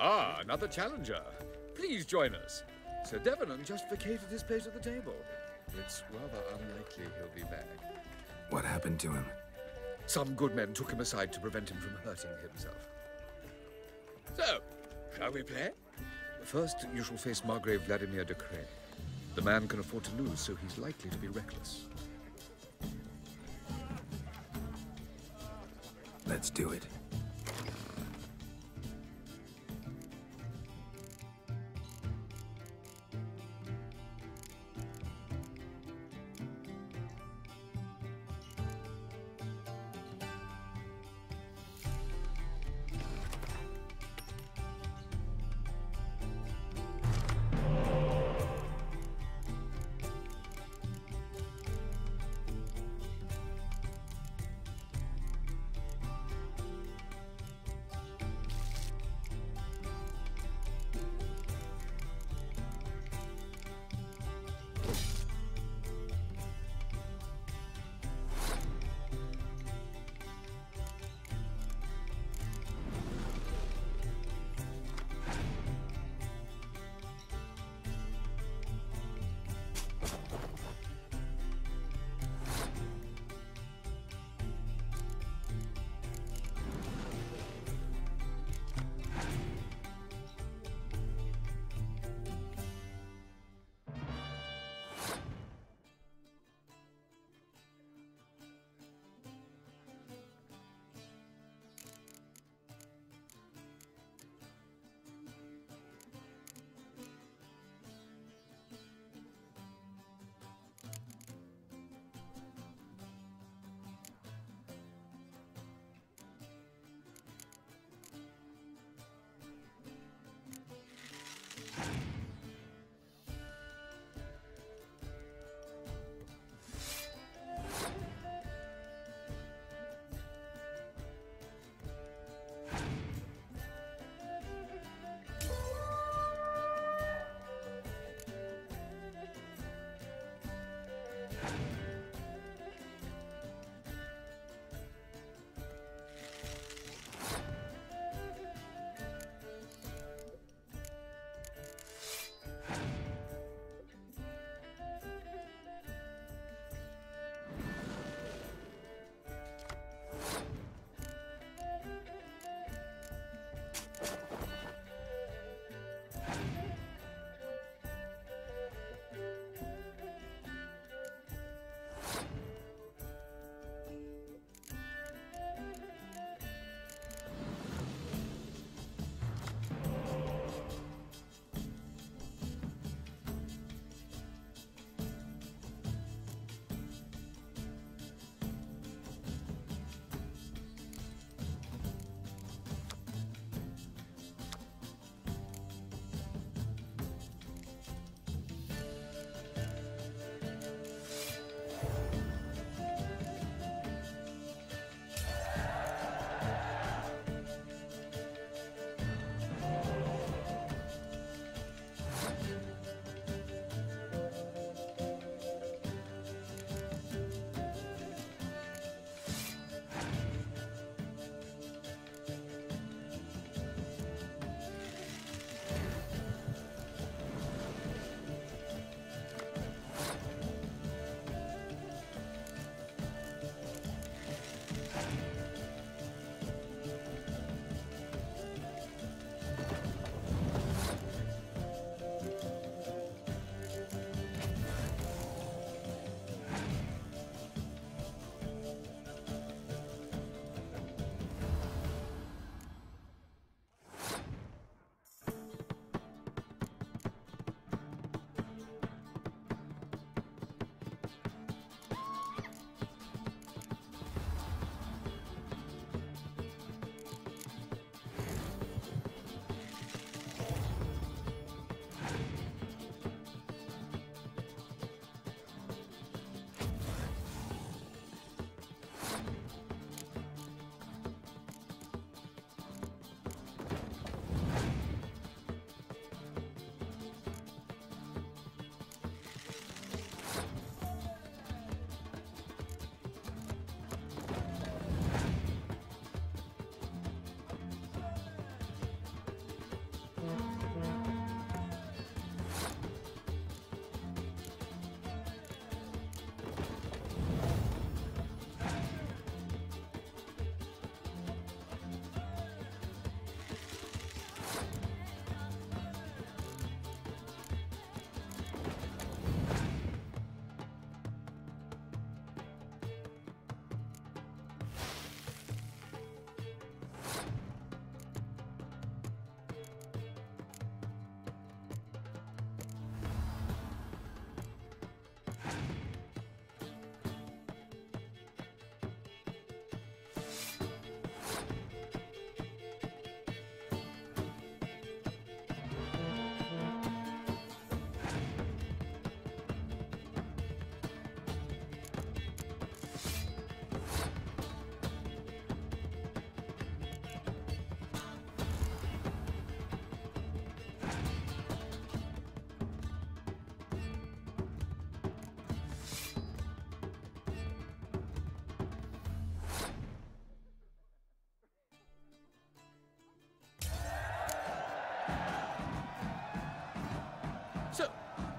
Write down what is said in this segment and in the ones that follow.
Ah, another challenger. Please join us. Sir Devenant just vacated his place at the table. It's rather unlikely he'll be back. What happened to him? Some good men took him aside to prevent him from hurting himself. So, shall we play? First, you shall face Margrave Vladimir de Cray. The man can afford to lose, so he's likely to be reckless. Let's do it.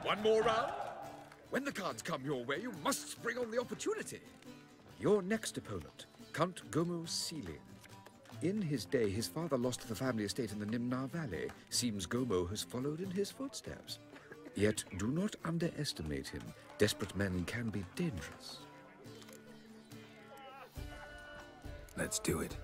One more round? When the cards come your way, you must spring on the opportunity. Your next opponent, Count Gomo Sealing. In his day, his father lost the family estate in the Nimnar Valley. Seems Gomo has followed in his footsteps. Yet do not underestimate him. Desperate men can be dangerous. Let's do it.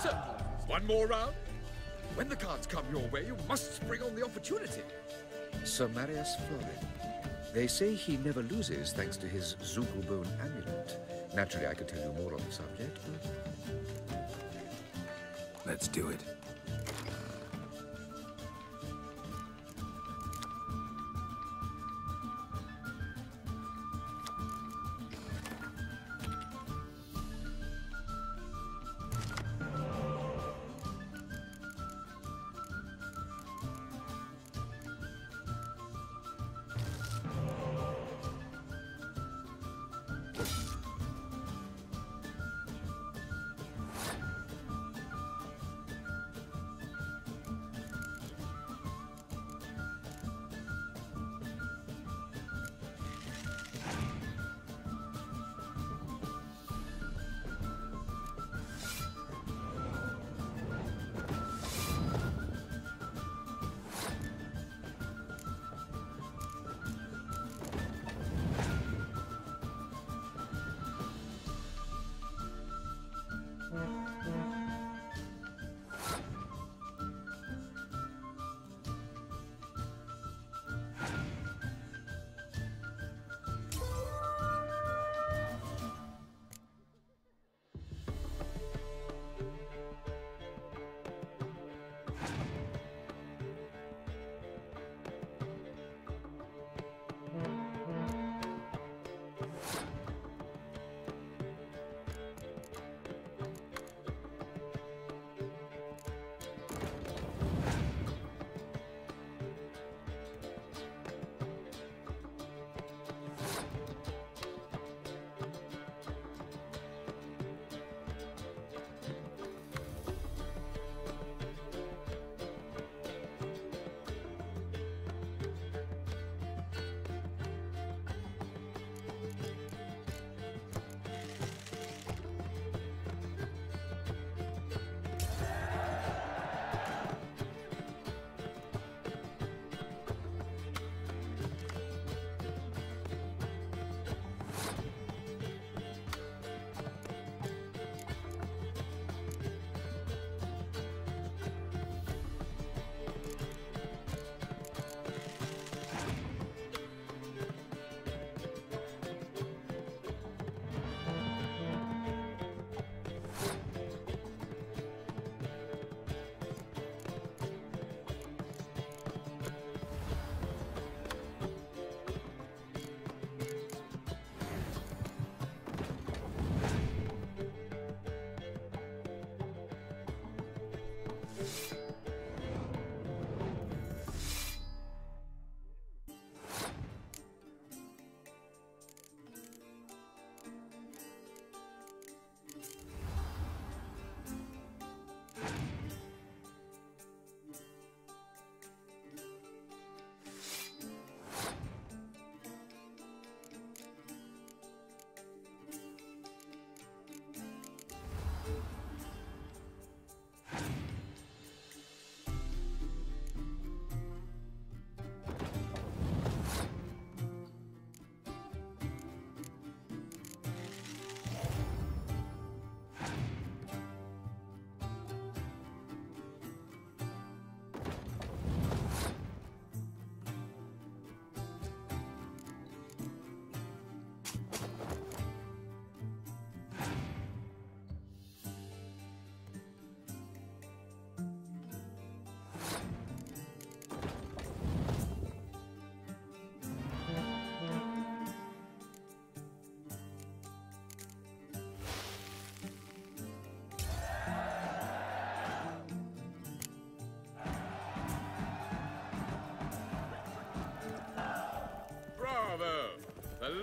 So, one more round? When the cards come your way, you must spring on the opportunity. Sir Marius Florid. They say he never loses thanks to his Zugelbone amulet. Naturally, I could tell you more on the subject, but... Let's do it.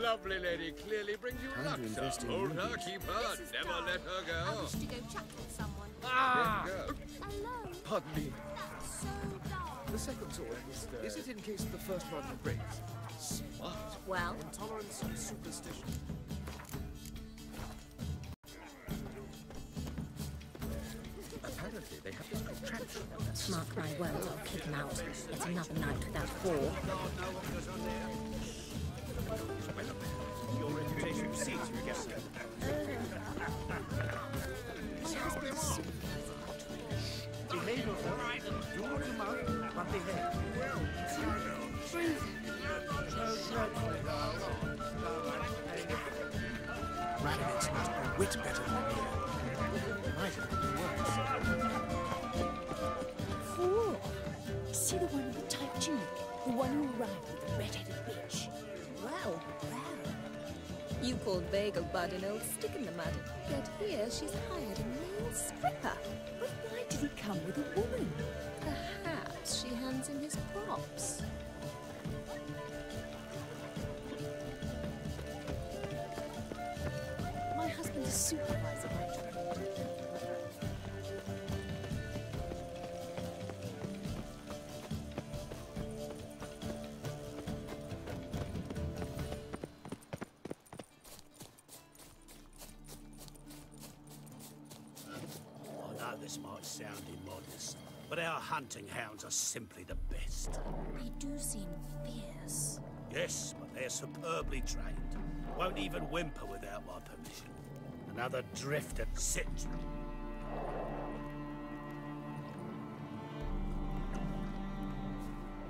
lovely lady clearly brings you luck, sir. Hold her, keep her, never let her go. I wish to go chat with someone. Ah! Alone? Pardon me. That's so dark. The second sword, is it in case the first one breaks? Smart. Well? Intolerance and superstition. Apparently, they have this contraption. Mark my words, I'll kick him out. It's another night without four. Your reputation precedes you, yes, sir. Behave yourself. Do what you must, but behave. Rabbits must be wit better than here. Might have been worse. Fool! See the one in the tight tunic? The one who arrived with the red-headed bitch. Well, you called Vegelbud an old stick in the mud, yet here she's hired a male stripper. But why did he come with a woman? Perhaps she hands him his props. My husband is supervisor by trade. I know this might sound immodest, but our hunting hounds are simply the best. They do seem fierce. Yes, but they're superbly trained. Won't even whimper without my permission. Another drifter. Sit.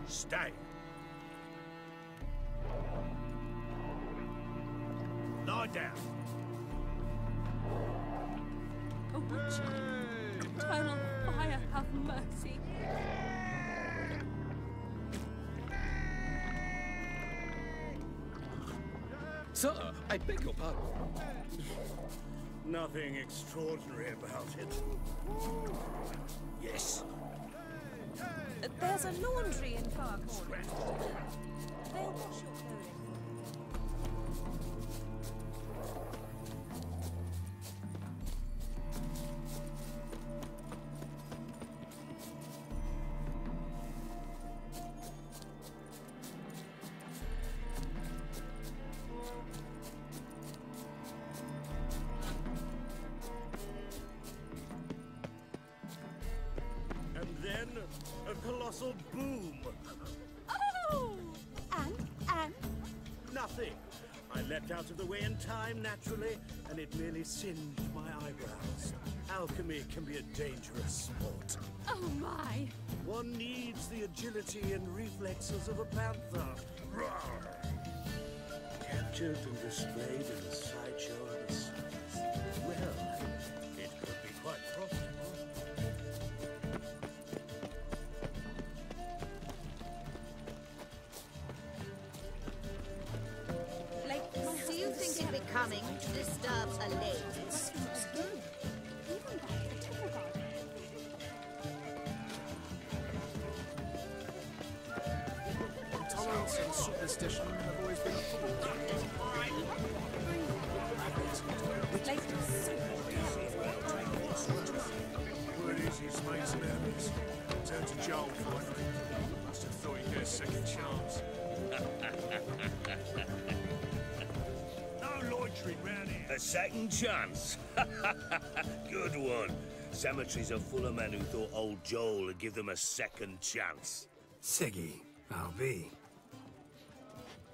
Stay. Lie down. Oh, Wticher, eternal fire, have mercy. Sir, I beg your pardon. Nothing extraordinary about it. Yes. There's a laundry in far corner. They'll wash your clothing. And then a colossal boom. Oh! And? Nothing. I leapt out of the way in time naturally, and it merely singed my eyebrows. Alchemy can be a dangerous sport. Oh, my. One needs the agility and reflexes of a panther. Roar. Captured and displayed in the sideshow of the circus. Well, it could be quite profitable. Do you think it's becoming to disturb a lady? Intolerance and superstition have always been Word is he's made some enemies. Turned to Joel finally. Must have thought he'd get a second chance. No loitering round here. A second chance? Good one. Cemeteries are full of men who thought old Joel would give them a second chance. Siggy, I'll be.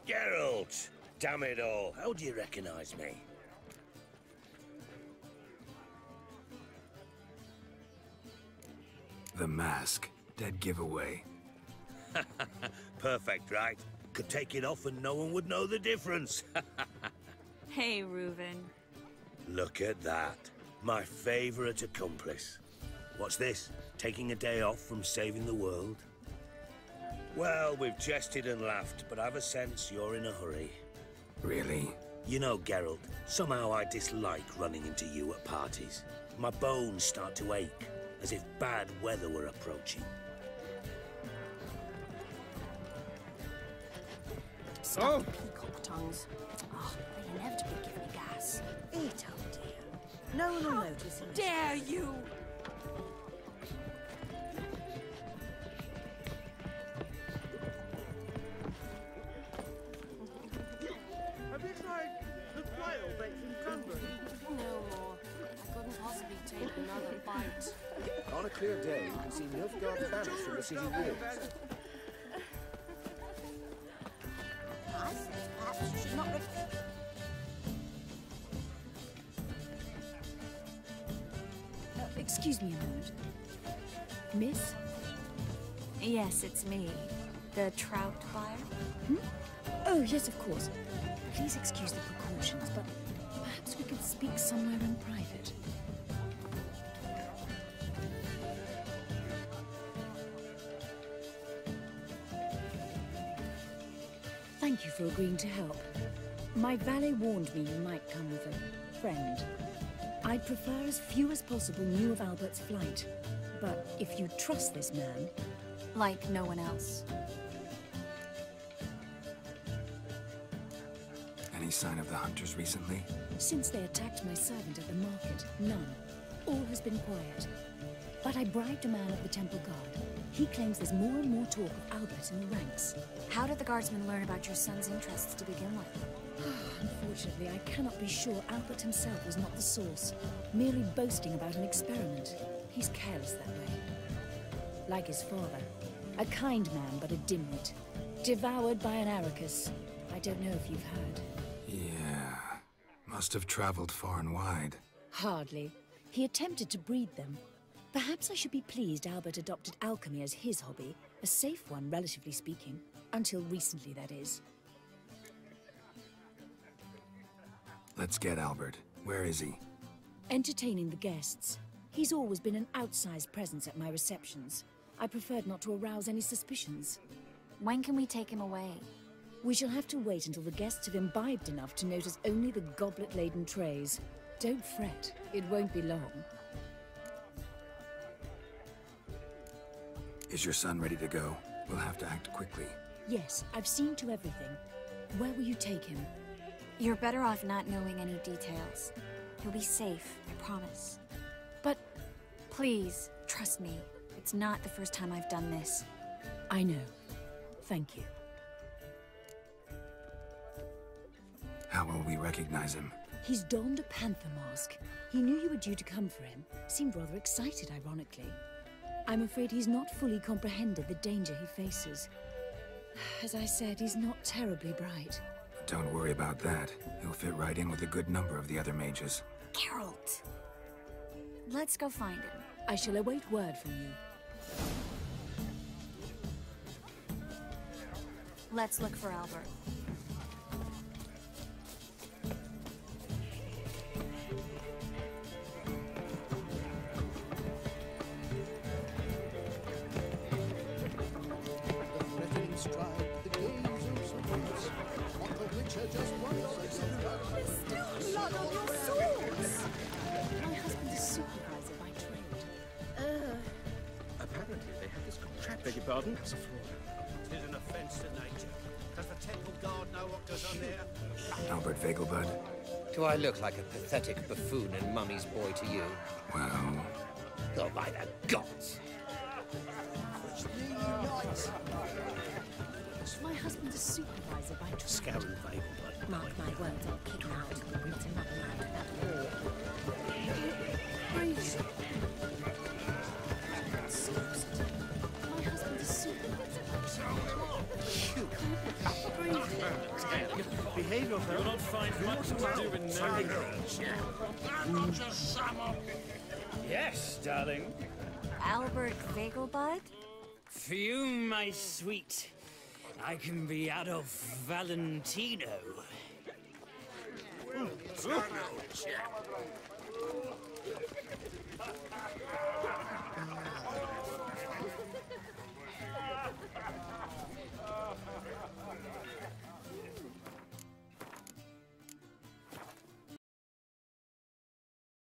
Geralt! Damn it all. How do you recognize me? The mask. Dead giveaway. Perfect, right? Could take it off and no one would know the difference. Hey, Reuven. Look at that. My favorite accomplice. What's this? Taking a day off from saving the world? Well, we've jested and laughed, but I've a sense you're in a hurry. Really? You know, Geralt, somehow I dislike running into you at parties. My bones start to ache, as if bad weather were approaching. Stuck peacock tongues. No one will notice. Dare you! Have you tried the quail baked in cranberry? No more. I couldn't possibly take another bite. On a clear day, you can see Nilfgaard's banners from the city walls. I said perhaps you should not Excuse me a moment. Miss? Yes, it's me. The trout buyer? Oh, yes, of course. Please excuse the precautions, but perhaps we could speak somewhere in private. Thank you for agreeing to help. My valet warned me you might come with a friend. I'd prefer as few as possible knew of Albert's flight. But if you trust this man... Like no one else. Any sign of the hunters recently? Since they attacked my servant at the market, none. All has been quiet. But I bribed a man of the Temple Guard. He claims there's more and more talk of Albert in the ranks. How did the guardsmen learn about your son's interests to begin with? Unfortunately, I cannot be sure Albert himself was not the source, merely boasting about an experiment. He's careless that way. Like his father. A kind man, but a dimwit. Devoured by an Arrakis. I don't know if you've heard. Yeah. Must have traveled far and wide. Hardly. He attempted to breed them. Perhaps I should be pleased Albert adopted alchemy as his hobby. A safe one, relatively speaking. Until recently, that is. Let's get Albert. Where is he? Entertaining the guests. He's always been an outsized presence at my receptions. I preferred not to arouse any suspicions. When can we take him away? We shall have to wait until the guests have imbibed enough to notice only the goblet-laden trays. Don't fret. It won't be long. Is your son ready to go? We'll have to act quickly. Yes, I've seen to everything. Where will you take him? You're better off not knowing any details. He'll be safe, I promise. But... Please, trust me. It's not the first time I've done this. I know. Thank you. How will we recognize him? He's donned a panther mask. He knew you were due to come for him. Seemed rather excited, ironically. I'm afraid he's not fully comprehended the danger he faces. As I said, he's not terribly bright. Don't worry about that. He'll fit right in with a good number of the other mages. Geralt! Let's go find him. I shall await word from you. Let's look for Albert. Beg your pardon? It's a fraud. It is an offence to nature. Does the Temple Guard know what goes on there? Albert Vegelbud? Do I look like a pathetic buffoon and Mummy's boy to you? Well... Oh, by the gods! My husband's a supervisor by trade. Scouring Vegelbud. Mark my words, I'll kick him out. It's another night without war. Please. My husband's a supervisor by trade. Behave yourself. You'll not find much to do in now. Yes, darling. Albert Vegelbud? Fume, my sweet. I can be Adolf Valentino.